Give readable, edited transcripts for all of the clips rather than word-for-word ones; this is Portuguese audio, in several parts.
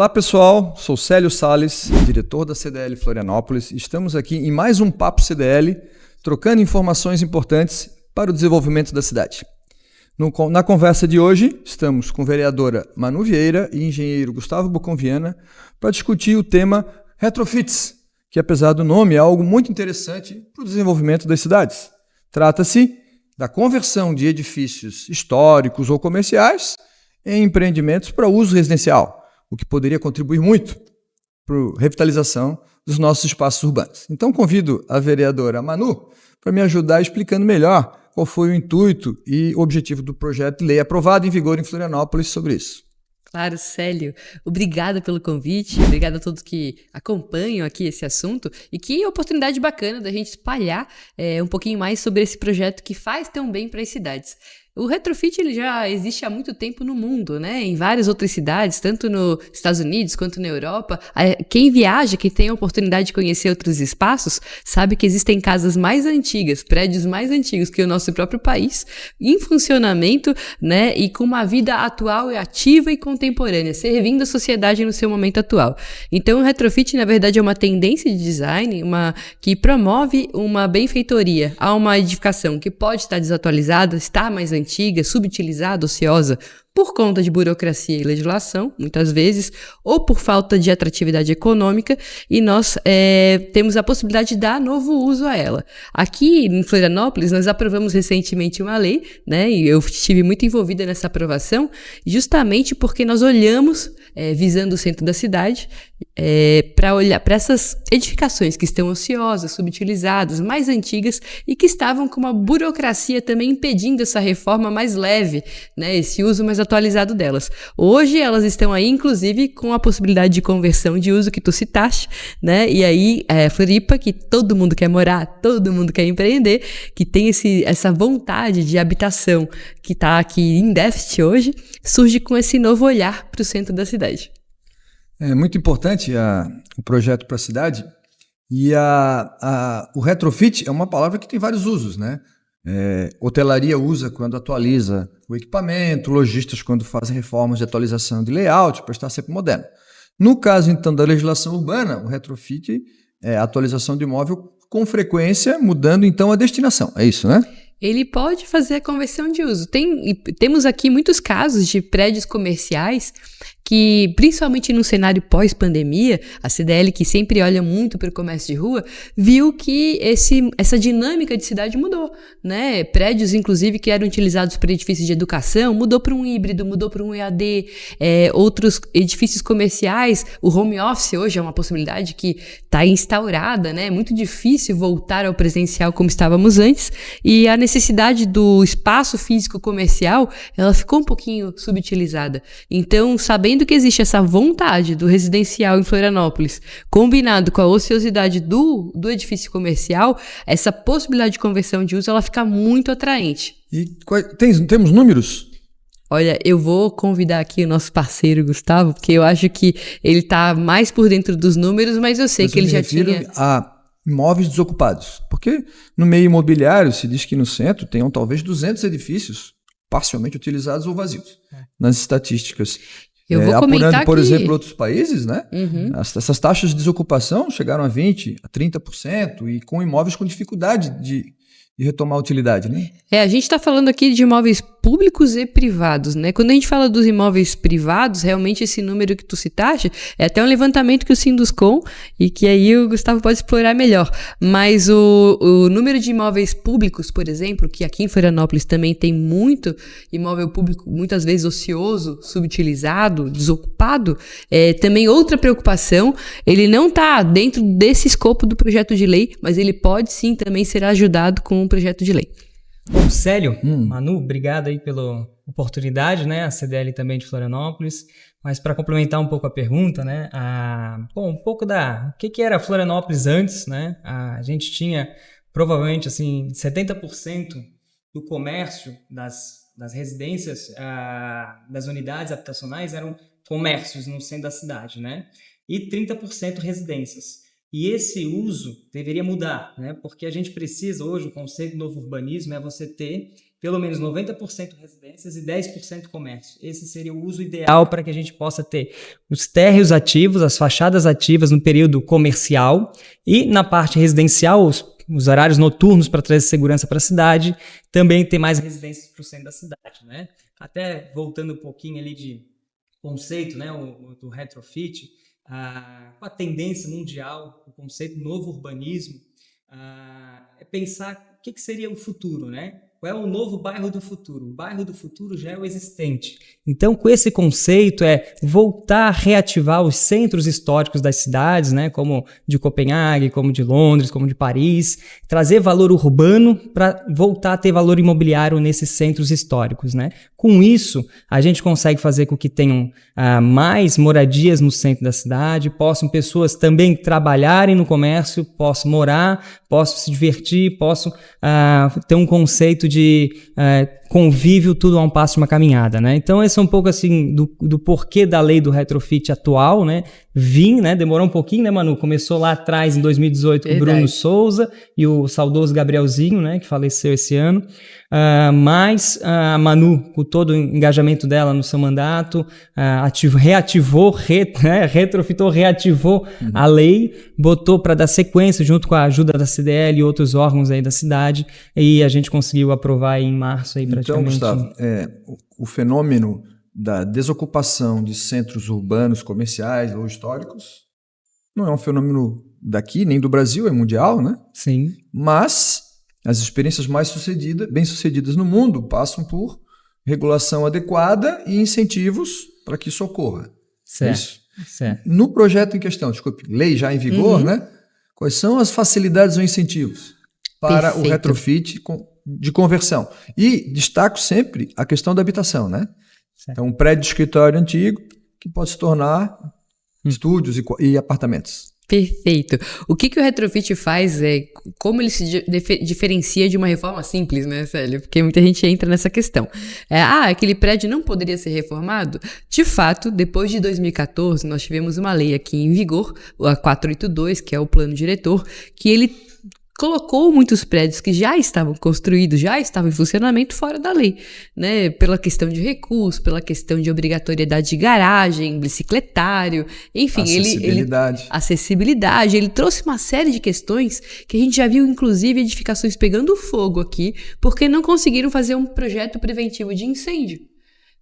Olá pessoal, sou Célio Sales, diretor da CDL Florianópolis. Estamos aqui em mais um Papo CDL, trocando informações importantes para o desenvolvimento da cidade. Na conversa de hoje, estamos com a vereadora Manu Vieira e engenheiro Gustavo Boconviana para discutir o tema retrofits, que apesar do nome é algo muito interessante para o desenvolvimento das cidades. Trata-se da conversão de edifícios históricos ou comerciais em empreendimentos para uso residencial, o que poderia contribuir muito para a revitalização dos nossos espaços urbanos. Então convido a vereadora Manu para me ajudar explicando melhor qual foi o intuito e o objetivo do projeto de lei aprovado em vigor em Florianópolis sobre isso. Claro, Célio. Obrigada pelo convite, obrigada a todos que acompanham aqui esse assunto e que oportunidade bacana da gente espalhar um pouquinho mais sobre esse projeto que faz tão bem para as cidades. O retrofit ele já existe há muito tempo no mundo, né? Em várias outras cidades, tanto nos Estados Unidos quanto na Europa. Quem viaja, quem tem a oportunidade de conhecer outros espaços, sabe que existem casas mais antigas, prédios mais antigos que o nosso próprio país, em funcionamento, né? E com uma vida atual e ativa e contemporânea, servindo a sociedade no seu momento atual. Então, o retrofit, na verdade, é uma tendência de design que promove uma benfeitoria a uma edificação que pode estar desatualizada, estar mais antiga, subutilizada, ociosa, por conta de burocracia e legislação, muitas vezes, ou por falta de atratividade econômica, e nós temos a possibilidade de dar novo uso a ela. Aqui em Florianópolis, nós aprovamos recentemente uma lei, né, e eu estive muito envolvida nessa aprovação, justamente porque nós olhamos, visando o centro da cidade, para olhar para essas edificações que estão ociosas, subutilizadas, mais antigas e que estavam com uma burocracia também impedindo essa reforma mais leve, né, esse uso mais atualizado delas. Hoje elas estão aí, inclusive, com a possibilidade de conversão de uso que tu citaste, né, e aí Floripa, que todo mundo quer morar, todo mundo quer empreender, que tem essa vontade de habitação que está aqui em déficit hoje, surge com esse novo olhar para o centro da cidade. É muito importante o projeto para a cidade e o retrofit é uma palavra que tem vários usos, né? Hotelaria usa quando atualiza o equipamento, lojistas quando fazem reformas de atualização de layout para estar sempre moderno. No caso, então, da legislação urbana, o retrofit é a atualização do imóvel com frequência, mudando, então, a destinação. É isso, né? Ele pode fazer a conversão de uso. Temos aqui muitos casos de prédios comerciais que, principalmente no cenário pós-pandemia, a CDL, que sempre olha muito para o comércio de rua, viu que essa dinâmica de cidade mudou, né? Prédios, inclusive, que eram utilizados para edifícios de educação, mudou para um híbrido, mudou para um EAD, outros edifícios comerciais, o home office hoje é uma possibilidade que está instaurada, né? É muito difícil voltar ao presencial como estávamos antes, e a necessidade do espaço físico comercial, ela ficou um pouquinho subutilizada. Então, sabendo que existe essa vontade do residencial em Florianópolis, combinado com a ociosidade do edifício comercial, essa possibilidade de conversão de uso, ela fica muito atraente. E temos números? Olha, eu vou convidar aqui o nosso parceiro Gustavo, porque eu acho que ele está mais por dentro dos números, mas eu sei que ele já tinha... a imóveis desocupados, porque no meio imobiliário se diz que no centro tem talvez 200 edifícios parcialmente utilizados ou vazios, nas estatísticas. Eu vou apurando, comentar por que... exemplo, outros países, né? Uhum. Essas taxas de desocupação chegaram a 20%, a 30%, e com imóveis com dificuldade de retomar a utilidade, né? A gente está falando aqui de imóveis públicos e privados, né? Quando a gente fala dos imóveis privados, realmente esse número que tu citaste é até um levantamento que o Sinduscom, e que aí o Gustavo pode explorar melhor. Mas o número de imóveis públicos, por exemplo, que aqui em Florianópolis também tem muito imóvel público, muitas vezes ocioso, subutilizado, desocupado, também outra preocupação, ele não está dentro desse escopo do projeto de lei, mas ele pode sim também ser ajudado com um projeto de lei. Bom, Célio, Manu, obrigado aí pela oportunidade, né? A CDL também de Florianópolis. Mas para complementar um pouco a pergunta, né? Um pouco o que era Florianópolis antes, né? A gente tinha provavelmente assim 70% do comércio das residências, das unidades habitacionais eram comércios no centro da cidade, né? E 30% residências. E esse uso deveria mudar, né? Porque a gente precisa hoje, o conceito do novo urbanismo é você ter pelo menos 90% residências e 10% comércio. Esse seria o uso ideal para que a gente possa ter os térreos ativos, as fachadas ativas no período comercial e na parte residencial, os horários noturnos para trazer segurança para a cidade, também ter mais residências para o centro da cidade, né? Até voltando um pouquinho ali de conceito, né, do retrofit, com a tendência mundial, o conceito do novo urbanismo, é pensar o que seria o futuro, né? Qual é o novo bairro do futuro? O bairro do futuro já é o existente. Então, com esse conceito, é voltar a reativar os centros históricos das cidades, né, como de Copenhague, como de Londres, como de Paris, trazer valor urbano para voltar a ter valor imobiliário nesses centros históricos, né? Com isso, a gente consegue fazer com que tenham mais moradias no centro da cidade, possam pessoas também trabalharem no comércio, possam morar, possam se divertir, possam ter um conceito de convívio, tudo a um passo de uma caminhada, né? Então esse é um pouco assim do porquê da lei do retrofit atual, né? né? Demorou um pouquinho, né, Manu? Começou lá atrás, em 2018, com o Bruno Souza e o saudoso Gabrielzinho, né, que faleceu esse ano. Mas a Manu, com todo o engajamento dela no seu mandato, reativou a lei, botou para dar sequência junto com a ajuda da CDL e outros órgãos aí da cidade, e a gente conseguiu aprovar aí em março aí praticamente. Então, Gustavo, o fenômeno da desocupação de centros urbanos, comerciais ou históricos não é um fenômeno daqui, nem do Brasil, é mundial, né? Sim. Mas as experiências bem-sucedidas no mundo passam por regulação adequada e incentivos para que isso ocorra. Certo. Isso. Certo. No projeto em questão, lei já em vigor, né? Quais são as facilidades ou incentivos para o retrofit de conversão? E destaco sempre a questão da habitação, né? Certo. Então, um prédio de escritório antigo que pode se tornar estúdios e apartamentos. Perfeito. O que o retrofit faz como ele se diferencia de uma reforma simples, né, Célio? Porque muita gente entra nessa questão. Aquele prédio não poderia ser reformado? De fato, depois de 2014, nós tivemos uma lei aqui em vigor, a 482, que é o plano diretor, que ele colocou muitos prédios que já estavam construídos, já estavam em funcionamento fora da lei, né? Pela questão de recurso, pela questão de obrigatoriedade de garagem, bicicletário, enfim. Acessibilidade. Ele trouxe uma série de questões que a gente já viu, inclusive, edificações pegando fogo aqui, porque não conseguiram fazer um projeto preventivo de incêndio.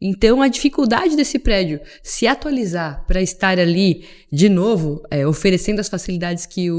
Então, a dificuldade desse prédio se atualizar para estar ali, de novo, oferecendo as facilidades que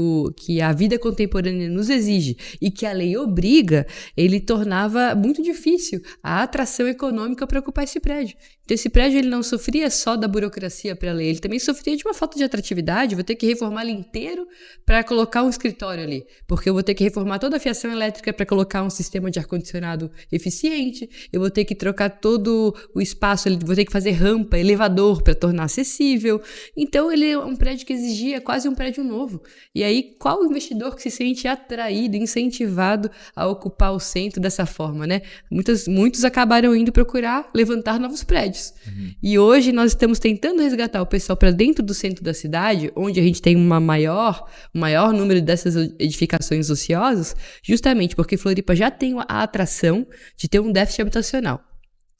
a vida contemporânea nos exige e que a lei obriga, ele tornava muito difícil a atração econômica para ocupar esse prédio. Então, esse prédio ele não sofria só da burocracia para a lei, ele também sofria de uma falta de atratividade. Vou ter que reformar ele inteiro para colocar um escritório ali, porque eu vou ter que reformar toda a fiação elétrica para colocar um sistema de ar-condicionado eficiente, eu vou ter que trocar todo o espaço, vou ter que fazer rampa, elevador para tornar acessível. Então, ele é um prédio que exigia quase um prédio novo. E aí, qual o investidor que se sente atraído, incentivado a ocupar o centro dessa forma, né? Muitos acabaram indo procurar levantar novos prédios. E hoje nós estamos tentando resgatar o pessoal para dentro do centro da cidade, onde a gente tem um maior número dessas edificações ociosas, justamente porque Floripa já tem a atração de ter um déficit habitacional.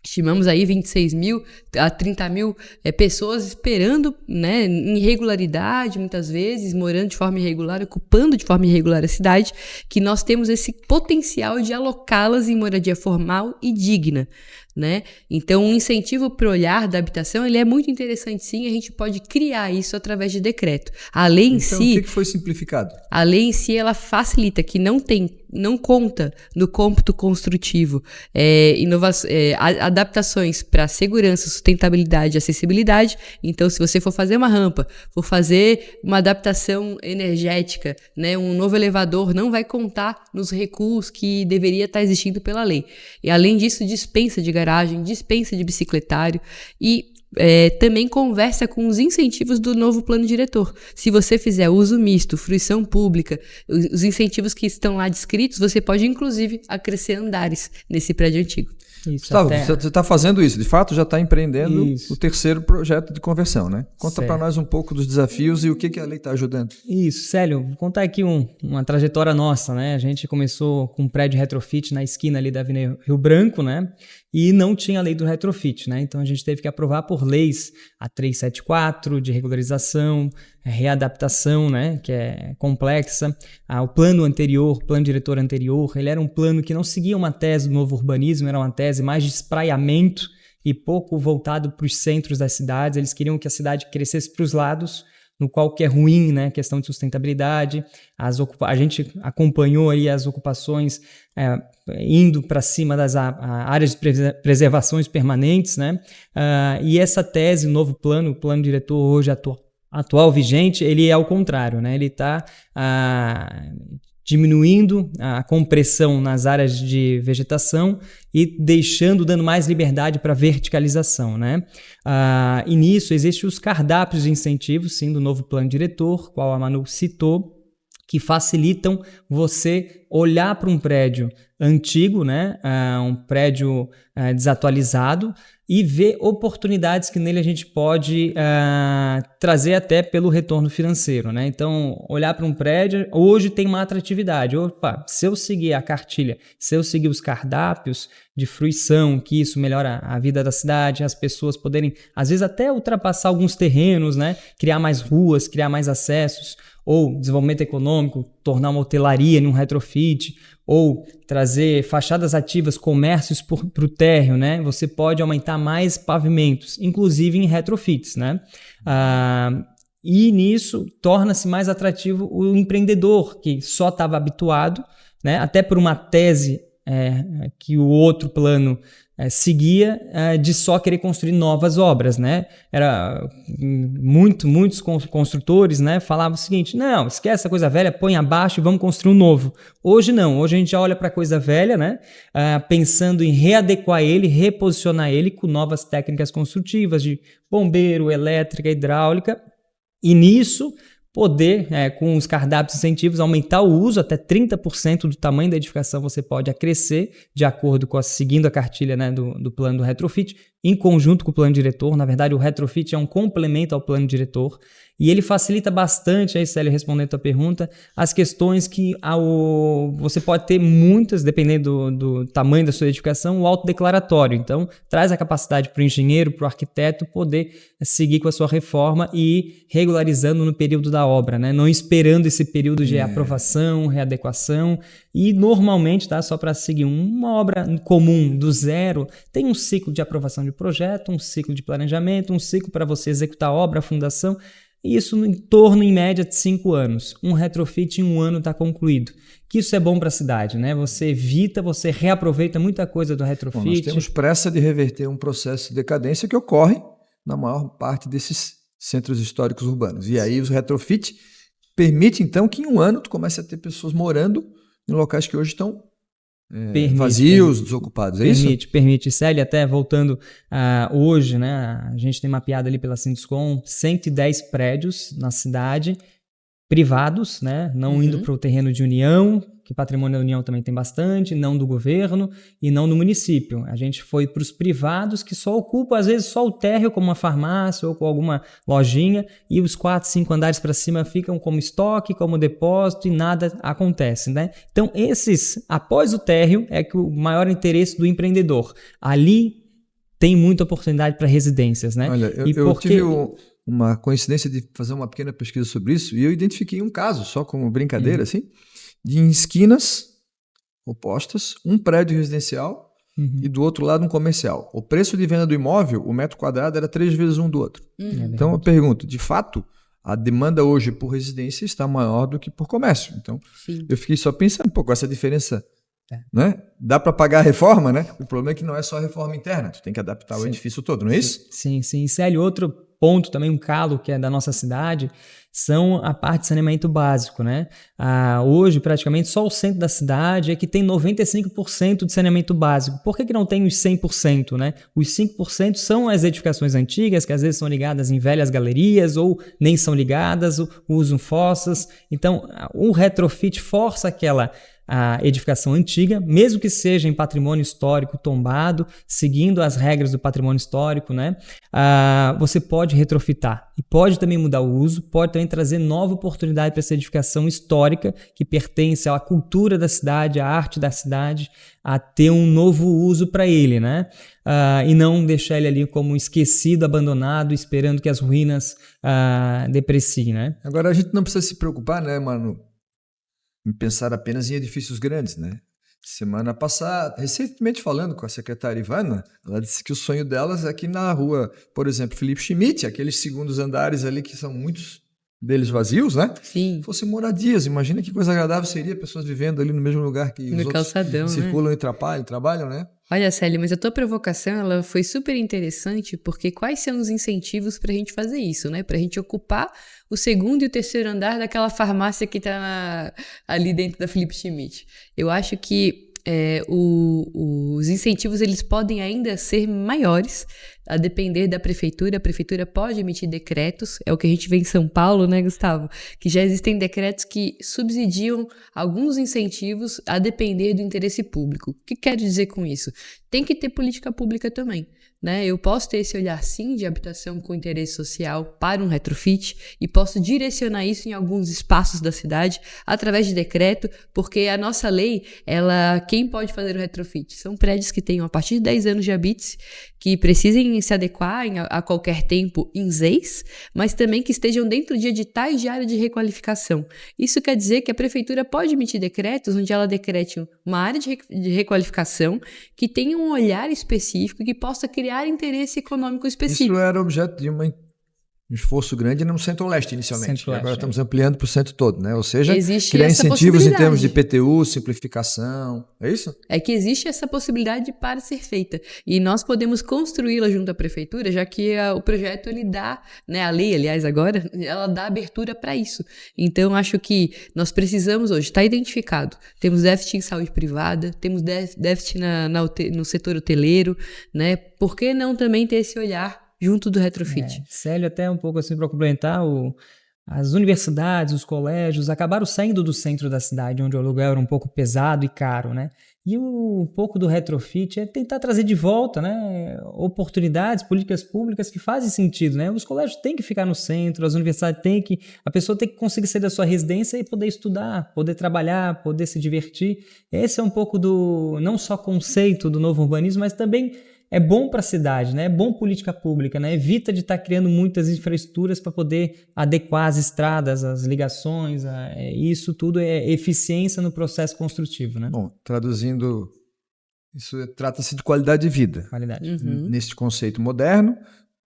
Estimamos aí 26 mil a 30 mil pessoas esperando, né, em irregularidade, muitas vezes, morando de forma irregular, ocupando de forma irregular a cidade, que nós temos esse potencial de alocá-las em moradia formal e digna, né? Então, um incentivo para o olhar da habitação, ele é muito interessante, sim, a gente pode criar isso através de decreto. A lei em si... Então, o que foi simplificado? A lei em si, ela facilita, que não conta no cômputo construtivo adaptações para segurança, sustentabilidade e acessibilidade. Então, se você for fazer uma rampa, for fazer uma adaptação energética, né, um novo elevador, não vai contar nos recursos que deveria estar existindo pela lei. E, além disso, dispensa de garagem, dispensa de bicicletário e também conversa com os incentivos do novo plano diretor. Se você fizer uso misto, fruição pública, os incentivos que estão lá descritos, você pode, inclusive, acrescer andares nesse prédio antigo. Isso, Gustavo, você está fazendo isso, de fato já está empreendendo o terceiro projeto de conversão, né? Conta para nós um pouco dos desafios e o que a lei está ajudando. Isso, Célio, vou contar aqui uma trajetória nossa, né? A gente começou com um prédio retrofit na esquina ali da Avenida Rio Branco, né? E não tinha a lei do retrofit, né? Então a gente teve que aprovar por leis a 374 de regularização, readaptação, né? Que é complexa. O plano anterior, plano diretor anterior, ele era um plano que não seguia uma tese do novo urbanismo, era uma tese mais de espraiamento e pouco voltado para os centros das cidades. Eles queriam que a cidade crescesse para os lados, no qual que é ruim, né, questão de sustentabilidade. A gente acompanhou aí as ocupações indo para cima das áreas de preservações permanentes, né, e essa tese, novo plano, o plano diretor hoje atual vigente, ele é ao contrário, né, ele está diminuindo a compressão nas áreas de vegetação e dando mais liberdade para verticalização, né? E nisso existem os cardápios de incentivos, sim, do novo plano diretor, qual a Manu citou, que facilitam você olhar para um prédio antigo, né? Um prédio desatualizado, e ver oportunidades que nele a gente pode trazer até pelo retorno financeiro, né? Então, olhar para um prédio, hoje tem uma atratividade. Opa, se eu seguir a cartilha, se eu seguir os cardápios de fruição, que isso melhora a vida da cidade, as pessoas poderem, às vezes, até ultrapassar alguns terrenos, né? Criar mais ruas, criar mais acessos, ou desenvolvimento econômico, tornar uma hotelaria em um retrofit, ou trazer fachadas ativas, comércios para o térreo, né? Você pode aumentar mais pavimentos, inclusive em retrofits, né? E nisso torna-se mais atrativo o empreendedor, que só estava habituado, né? Até por uma tese que o outro plano seguia, de só querer construir novas obras, né? Muitos construtores, né, falavam o seguinte: não, esquece essa coisa velha, põe abaixo e vamos construir um novo. Hoje não, hoje a gente já olha para a coisa velha, né, pensando em readequar ele, reposicionar ele com novas técnicas construtivas de bombeiro, elétrica, hidráulica, e nisso poder, com os cardápios incentivos, aumentar o uso, até 30% do tamanho da edificação você pode acrescer, de acordo com seguindo a cartilha, né, do plano do retrofit, em conjunto com o plano diretor. Na verdade, o retrofit é um complemento ao plano diretor, e ele facilita bastante, aí, Célio, respondendo a tua pergunta, as questões que você pode ter muitas, dependendo do tamanho da sua edificação, o autodeclaratório. Então, traz a capacidade para o engenheiro, para o arquiteto poder seguir com a sua reforma e ir regularizando no período da obra, né? Não esperando esse período de aprovação, readequação. E normalmente, tá, só para seguir, uma obra comum do zero tem um ciclo de aprovação de projeto, um ciclo de planejamento, um ciclo para você executar a obra, a fundação. Isso em torno, em média, de 5 anos. Um retrofit em 1 ano está concluído. Que isso é bom para a cidade, né? Você evita, você reaproveita muita coisa do retrofit. Bom, nós temos pressa de reverter um processo de decadência que ocorre na maior parte desses centros históricos urbanos. E aí os retrofit permite, então, que em 1 ano tu comece a ter pessoas morando em locais que hoje estão vazios, desocupados, é isso? Permite. Célia, até voltando hoje, né, a gente tem mapeado ali pela Sinduscom 110 prédios na cidade, privados, né, não indo para o terreno de União, que patrimônio da União também tem bastante, não do governo e não do município. A gente foi para os privados, que só ocupam, às vezes, só o térreo, como uma farmácia ou com alguma lojinha, e os 4, 5 andares para cima ficam como estoque, como depósito, e nada acontece, né? Então, após o térreo, é que o maior interesse do empreendedor. Ali tem muita oportunidade para residências, né? Olha, eu tive uma coincidência de fazer uma pequena pesquisa sobre isso, e eu identifiquei um caso, só como brincadeira, assim, de esquinas opostas, um prédio residencial e do outro lado um comercial. O preço de venda do imóvel, o metro quadrado, era 3 vezes um do outro. Então eu pergunto, de fato, a demanda hoje por residência está maior do que por comércio. Então eu fiquei só pensando, com essa diferença, né? Dá para pagar a reforma, né? O problema é que não é só a reforma interna, tu tem que adaptar o edifício todo, não é isso? Sim. Célio, outro ponto também, um calo que é da nossa cidade, são a parte de saneamento básico, né? Hoje, praticamente, só o centro da cidade é que tem 95% de saneamento básico. Por que não tem os 100%, né? Os 5% são as edificações antigas, que às vezes são ligadas em velhas galerias ou nem são ligadas, ou usam fossas. Então, o retrofit força aquela a edificação antiga, mesmo que seja em patrimônio histórico tombado, seguindo as regras do patrimônio histórico, né? Você pode retrofitar e pode também mudar o uso, pode também trazer nova oportunidade para essa edificação histórica que pertence à cultura da cidade, à arte da cidade, a ter um novo uso para ele, né? E não deixar ele ali como esquecido, abandonado, esperando que as ruínas depreciem, né? Agora, a gente não precisa se preocupar, né, mano, em pensar apenas em edifícios grandes, né? Semana passada, recentemente falando com a secretária Ivana, ela disse que o sonho delas é que na rua, por exemplo, Felipe Schmidt, aqueles segundos andares ali que são muitos deles vazios, né? Sim. Fossem moradias. Imagina que coisa agradável seria pessoas vivendo ali no mesmo lugar que os calçadão, outros circulam e trabalham, né? Olha, Célia, mas a tua provocação ela foi super interessante, porque quais são os incentivos para a gente fazer isso, né? Para a gente ocupar o segundo e o terceiro andar daquela farmácia que está ali dentro da Felipe Schmidt. Eu acho que os incentivos eles podem ainda ser maiores, a depender da prefeitura. A prefeitura pode emitir decretos, é o que a gente vê em São Paulo, né, Gustavo? Que já existem decretos que subsidiam alguns incentivos a depender do interesse público. O que quero dizer com isso? Tem que ter política pública também, né? Eu posso ter esse olhar, sim, de habitação com interesse social para um retrofit e posso direcionar isso em alguns espaços da cidade através de decreto, porque a nossa lei, quem pode fazer o retrofit? São prédios que tenham a partir de 10 anos de habite, que precisem se adequar a qualquer tempo em ZEIS, mas também que estejam dentro de editais de área de requalificação. Isso quer dizer que a prefeitura pode emitir decretos onde ela decrete uma área de requalificação que tenha um olhar específico que possa criar interesse econômico específico. Isso era objeto de um esforço grande no Centro-Oeste inicialmente. Agora estamos ampliando para o centro todo, né? Ou seja, existe criar essa incentivos em termos de PTU, simplificação. É isso? É que existe essa possibilidade para ser feita. E nós podemos construí-la junto à prefeitura, já que o projeto ele dá, né, a lei, aliás, agora, ela dá abertura para isso. Então, acho que nós precisamos hoje, está identificado, temos déficit em saúde privada, temos déficit no setor hoteleiro, né? Por que não também ter esse olhar junto do retrofit? Célio, até um pouco assim para complementar, as universidades, os colégios acabaram saindo do centro da cidade, onde o aluguel era um pouco pesado e caro, né? E um pouco do retrofit é tentar trazer de volta, né, oportunidades, políticas públicas que fazem sentido, né? Os colégios têm que ficar no centro, as universidades a pessoa tem que conseguir sair da sua residência e poder estudar, poder trabalhar, poder se divertir. Esse é um pouco não só conceito do novo urbanismo, mas também é bom para a cidade, né? É bom política pública, né? Evita de estar criando muitas infraestruturas para poder adequar as estradas, as ligações, isso tudo é eficiência no processo construtivo, né? Bom, traduzindo, isso trata-se de qualidade de vida. Qualidade. Neste conceito moderno,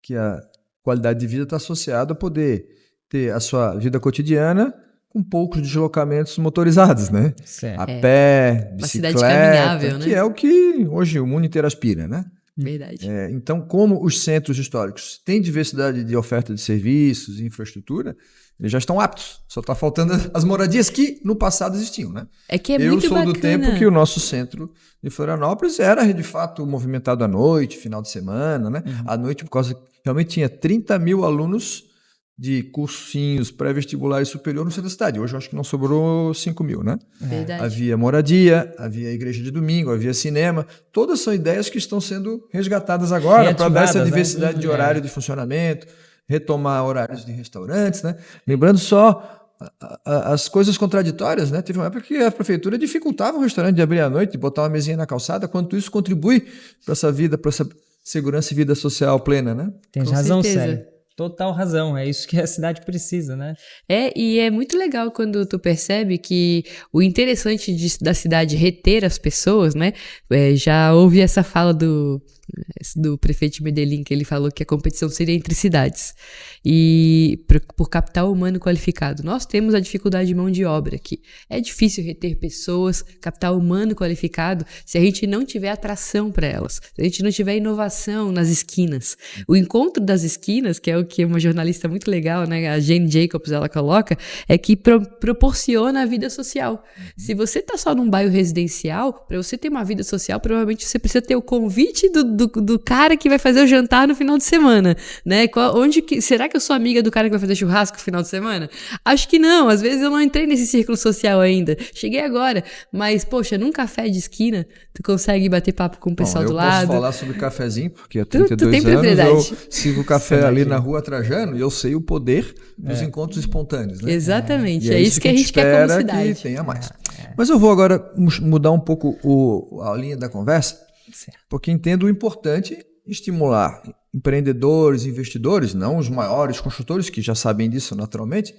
que a qualidade de vida está associada a poder ter a sua vida cotidiana com poucos deslocamentos motorizados, né? Certo. A pé, bicicleta, cidade caminhável, né? Que é o que hoje o mundo inteiro aspira, né? Verdade. Então, como os centros históricos têm diversidade de oferta de serviços e infraestrutura, eles já estão aptos. Só está faltando as moradias que no passado existiam, né? É que é Eu muito sou bacana. do tempo que o nosso centro de Florianópolis era de fato movimentado à noite, final de semana, né? À noite, por causa que realmente tinha 30 mil alunos de cursinhos pré-vestibular e superior no centro da cidade. Hoje eu acho que não sobrou 5 mil, né? Verdade. Havia moradia, havia igreja de domingo, havia cinema. Todas são ideias que estão sendo resgatadas agora para dar essa diversidade de horário de funcionamento, retomar horários de restaurantes, né? Lembrando só as coisas contraditórias, né? Teve uma época que a prefeitura dificultava o restaurante de abrir à noite, de botar uma mesinha na calçada, quanto isso contribui para essa vida, para essa segurança e vida social plena, né? Tem razão, Célio. Total razão, é isso que a cidade precisa, né? E é muito legal quando tu percebe que o interessante da cidade reter as pessoas, né? Já ouvi essa fala do prefeito de Medellín, que ele falou que a competição seria entre cidades e por capital humano qualificado. Nós temos a dificuldade de mão de obra aqui. É difícil reter pessoas, capital humano qualificado, se a gente não tiver atração para elas, se a gente não tiver inovação nas esquinas. O encontro das esquinas, que é que uma jornalista muito legal, né, a Jane Jacobs, ela coloca, é que proporciona a vida social. Se você tá só num bairro residencial, para você ter uma vida social, provavelmente você precisa ter o convite do cara que vai fazer o jantar no final de semana, né? Será que eu sou amiga do cara que vai fazer churrasco no final de semana? Acho que não, às vezes eu não entrei nesse círculo social ainda, cheguei agora, mas, poxa, num café de esquina, tu consegue bater papo com o pessoal do lado. Eu posso falar sobre cafezinho, porque há 32 anos eu sigo café ali na Rua Trajano e eu sei o poder dos encontros espontâneos, né? Exatamente, é isso que a gente quer como cidade. Que tenha mais. Mas eu vou agora mudar um pouco a linha da conversa, porque entendo o importante estimular empreendedores, investidores, não os maiores construtores, que já sabem disso naturalmente,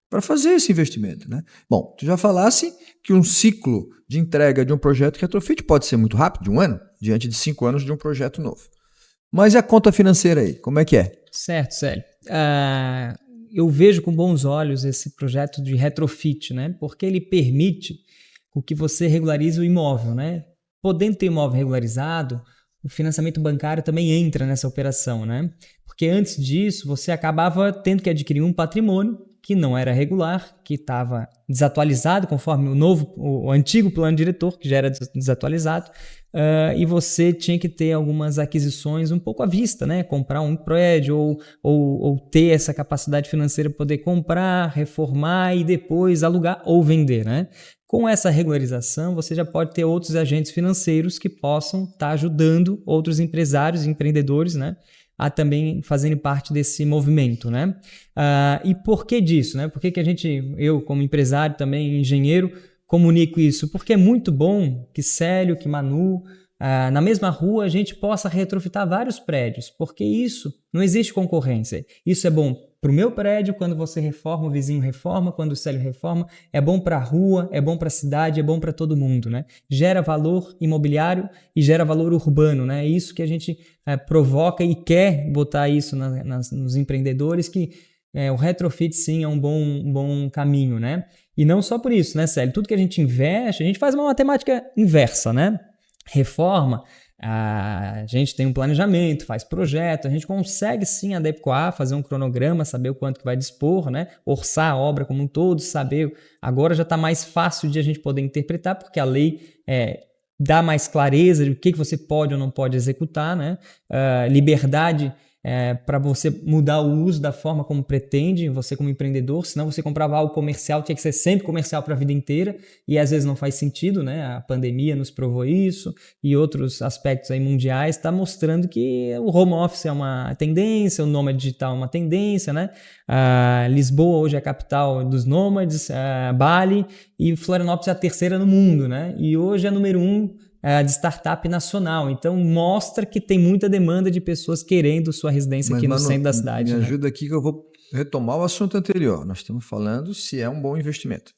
para fazer esse investimento, né? Bom, tu já falasse que um ciclo de entrega de um projeto retrofit pode ser muito rápido, de 1 ano, diante de 5 anos de um projeto novo. Mas e a conta financeira aí, como é que é? Certo, Célio. Eu vejo com bons olhos esse projeto de retrofit, né? Porque ele permite que você regularize o imóvel, né? Podendo ter imóvel regularizado, o financiamento bancário também entra nessa operação, né? Porque antes disso, você acabava tendo que adquirir um patrimônio que não era regular, que estava desatualizado conforme o antigo plano diretor, que já era desatualizado, e você tinha que ter algumas aquisições um pouco à vista, né? Comprar um prédio ou ter essa capacidade financeira para poder comprar, reformar e depois alugar ou vender, né? Com essa regularização, você já pode ter outros agentes financeiros que possam estar ajudando outros empresários e empreendedores, né, a também fazerem parte desse movimento, né? E por que disso, né? Por que eu como empresário também, engenheiro, comunico isso? Porque é muito bom que Célio, que Manu, na mesma rua a gente possa retrofitar vários prédios, porque isso não existe concorrência. Isso é bom para o meu prédio, quando você reforma, o vizinho reforma, quando o Célio reforma, é bom para a rua, é bom para a cidade, é bom para todo mundo, né? Gera valor imobiliário e gera valor urbano, né? É isso que a gente provoca e quer botar isso nos empreendedores, que o retrofit sim é um bom caminho, né? E não só por isso, né, Célio? Tudo que a gente investe, a gente faz uma matemática inversa, né? Reforma, a gente tem um planejamento, faz projeto, a gente consegue sim adequar, fazer um cronograma, saber o quanto que vai dispor, né? Orçar a obra como um todo, saber. Agora já está mais fácil de a gente poder interpretar, porque a lei dá mais clareza de o que você pode ou não pode executar, né? Liberdade para você mudar o uso da forma como pretende, você como empreendedor, senão você comprava algo comercial, tinha que ser sempre comercial para a vida inteira, e às vezes não faz sentido, né? A pandemia nos provou isso, e outros aspectos aí mundiais está mostrando que o home office é uma tendência, o nômade digital é uma tendência, né? Lisboa hoje é a capital dos nômades, Bali, e Florianópolis é a terceira no mundo, né? E hoje é a número 1 de startup nacional, então mostra que tem muita demanda de pessoas querendo sua residência aqui no centro da cidade. Me ajuda aqui que eu vou retomar o assunto anterior. Nós estamos falando se é um bom investimento.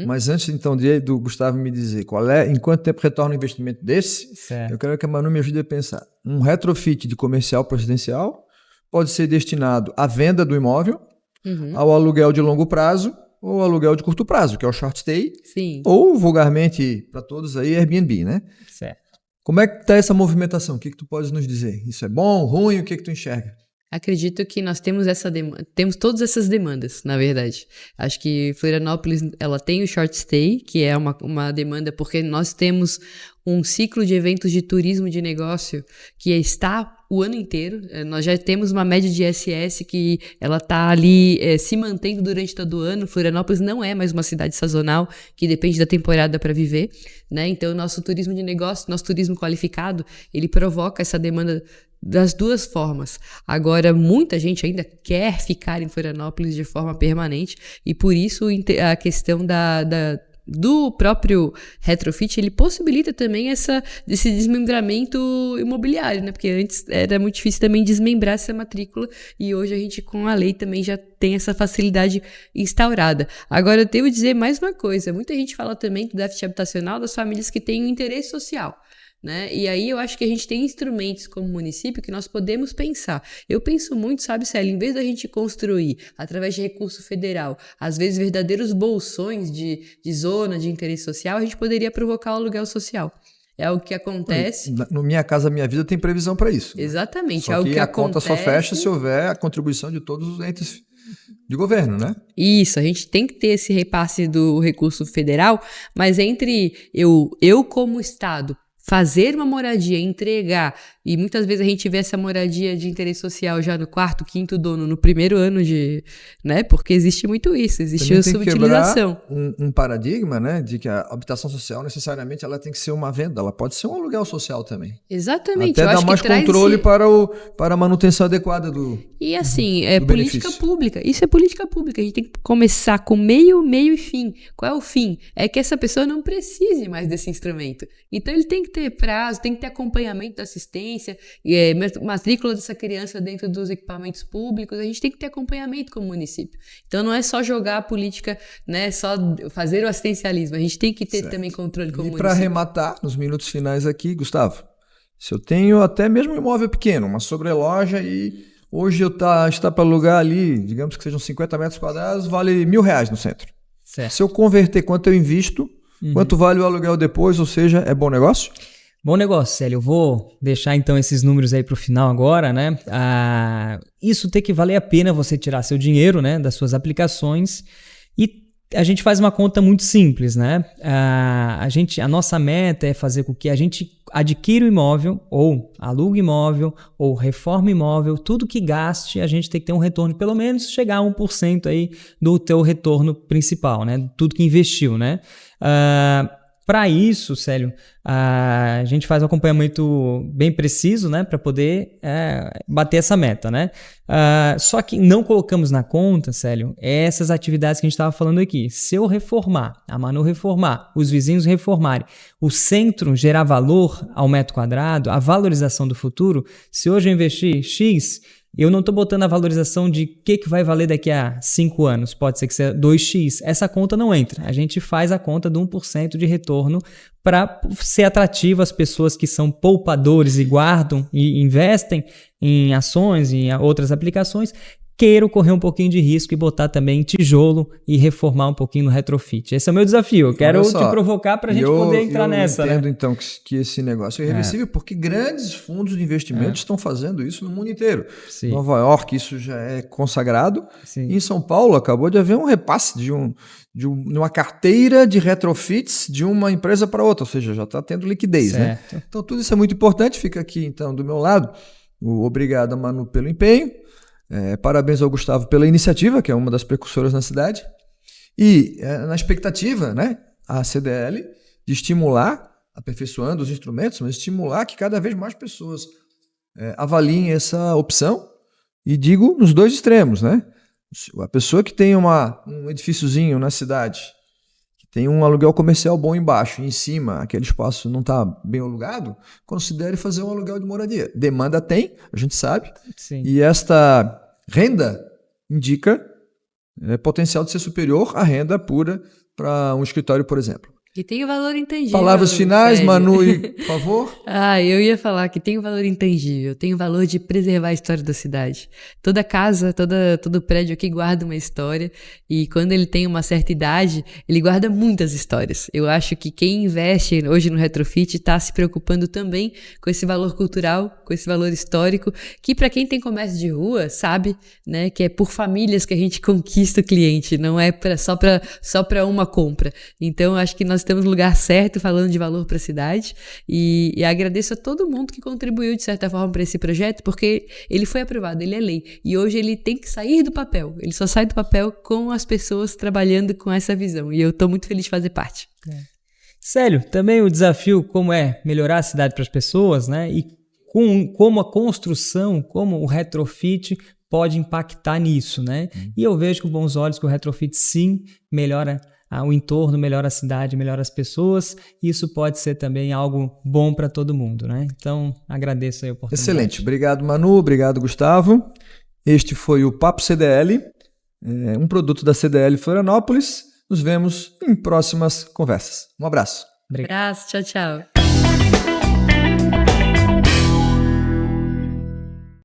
Mas antes então do Gustavo me dizer em quanto tempo retorna um investimento desse, eu quero que a Manu me ajude a pensar. Um retrofit de comercial para residencial pode ser destinado à venda do imóvel, ao aluguel de longo prazo, ou aluguel de curto prazo, que é o short stay, sim, ou vulgarmente para todos aí Airbnb, né? Certo. Como é que está essa movimentação? O que tu pode nos dizer? Isso é bom, ruim? O que tu enxerga? Acredito que nós temos temos todas essas demandas, na verdade. Acho que Florianópolis, ela tem o short stay, que é uma demanda porque nós temos um ciclo de eventos de turismo de negócio que está o ano inteiro. Nós já temos uma média de SS que ela está ali se mantendo durante todo o ano. Florianópolis não é mais uma cidade sazonal que depende da temporada para viver, né? Então, nosso turismo de negócio, nosso turismo qualificado, ele provoca essa demanda das duas formas. Agora, muita gente ainda quer ficar em Florianópolis de forma permanente e por isso a questão do próprio retrofit, ele possibilita também esse desmembramento imobiliário, né? Porque antes era muito difícil também desmembrar essa matrícula e hoje a gente com a lei também já tem essa facilidade instaurada. Agora, eu devo dizer mais uma coisa, muita gente fala também do déficit habitacional das famílias que têm um interesse social, né? E aí eu acho que a gente tem instrumentos como município que nós podemos pensar. Eu penso muito, sabe, Célio, em vez da gente construir através de recurso federal, às vezes verdadeiros bolsões de zona de interesse social, a gente poderia provocar o aluguel social. é algo que acontece. No Minha Casa Minha Vida tem previsão para isso. Exatamente, Só é algo que a acontece. conta só fecha se houver a contribuição de todos os entes de governo, né? Isso, a gente tem que ter esse repasse do recurso federal, mas entre eu como Estado fazer uma moradia, entregar, e muitas vezes a gente vê essa moradia de interesse social já no quarto, quinto dono, no primeiro ano de, né, porque existe muito isso, existe a subutilização. Um paradigma, né, de que a habitação social necessariamente ela tem que ser uma venda, ela pode ser um aluguel social também. Exatamente. Até dar mais controle para a manutenção adequada do E assim, é política benefício. Pública, isso é política pública, a gente tem que começar com meio e fim. Qual é o fim? É que essa pessoa não precise mais desse instrumento. Então ele tem que ter prazo, tem que ter acompanhamento da assistência, matrícula dessa criança dentro dos equipamentos públicos, a gente tem que ter acompanhamento como município. Então não é só jogar a política, né, só fazer o assistencialismo, a gente tem que ter também controle como município. E para arrematar, nos minutos finais aqui, Gustavo, se eu tenho até mesmo um imóvel pequeno, uma sobreloja e hoje está para alugar ali, digamos que sejam 50 metros quadrados, vale R$1.000 no centro. Certo. Se eu converter quanto eu invisto, quanto vale o aluguel depois, ou seja, é bom negócio? Bom negócio, Célio. Eu vou deixar então esses números aí para o final agora, né? Isso tem que valer a pena você tirar seu dinheiro, né, das suas aplicações, e a gente faz uma conta muito simples, né? A nossa meta é fazer com que a gente adquira o imóvel, ou alugue imóvel, ou reforme imóvel, tudo que gaste, a gente tem que ter um retorno, pelo menos chegar a 1% aí do teu retorno principal, né? Tudo que investiu, né? Para isso, Célio, a gente faz um acompanhamento bem preciso, né, para poder bater essa meta, né? Só que não colocamos na conta, Célio, essas atividades que a gente estava falando aqui. Se eu reformar, a Manu reformar, os vizinhos reformarem, o centro gerar valor ao metro quadrado, a valorização do futuro, se hoje eu investir X, eu não estou botando a valorização de que vai valer daqui a 5 anos. Pode ser que seja 2x. Essa conta não entra. A gente faz a conta de 1% de retorno para ser atrativo às pessoas que são poupadores e guardam e investem em ações e em outras aplicações. Queiro correr um pouquinho de risco e botar também tijolo e reformar um pouquinho no retrofit. Esse é o meu desafio. Eu quero te provocar para a gente poder entrar nessa. Eu entendo, né? Então, que esse negócio é irreversível, porque grandes fundos de investimento estão fazendo isso no mundo inteiro. Sim. Nova York, isso já é consagrado. Sim. E em São Paulo, acabou de haver um repasse de uma carteira de retrofits de uma empresa para outra, ou seja, já está tendo liquidez. Certo. Né? Então, tudo isso é muito importante. Fica aqui, então, do meu lado. Obrigado, Manu, pelo empenho. Parabéns ao Gustavo pela iniciativa, que é uma das precursoras na cidade. E na expectativa, né, a CDL de estimular, aperfeiçoando os instrumentos, mas estimular que cada vez mais pessoas avaliem essa opção. E digo nos dois extremos, né? A pessoa que tem um edifíciozinho na cidade, que tem um aluguel comercial bom embaixo e em cima aquele espaço não está bem alugado, considere fazer um aluguel de moradia. Demanda tem, a gente sabe. Sim. E esta renda indica potencial de ser superior à renda pura para um escritório, por exemplo. E tem o valor intangível. Palavras finais, Célio. Manu, por favor. Eu ia falar que tem o valor intangível, tem o valor de preservar a história da cidade. Toda casa, todo prédio aqui guarda uma história, e quando ele tem uma certa idade, ele guarda muitas histórias. Eu acho que quem investe hoje no retrofit está se preocupando também com esse valor cultural, com esse valor histórico, que para quem tem comércio de rua, sabe, né, que é por famílias que a gente conquista o cliente, não é só para uma compra. Então, eu acho que nós estamos no lugar certo falando de valor para a cidade, e agradeço a todo mundo que contribuiu de certa forma para esse projeto, porque ele foi aprovado, ele é lei, e hoje ele tem que sair do papel, ele só sai do papel com as pessoas trabalhando com essa visão, e eu estou muito feliz de fazer parte. Célio, também o desafio como é melhorar a cidade para as pessoas, né? E como a construção, como o retrofit pode impactar nisso, né? E eu vejo com bons olhos que o retrofit sim melhora o entorno, melhora a cidade, melhora as pessoas. Isso pode ser também algo bom para todo mundo, né? Então, agradeço aí a oportunidade. Excelente. Obrigado, Manu. Obrigado, Gustavo. Este foi o Papo CDL, um produto da CDL Florianópolis. Nos vemos em próximas conversas. Um abraço. Abraço, tchau, tchau.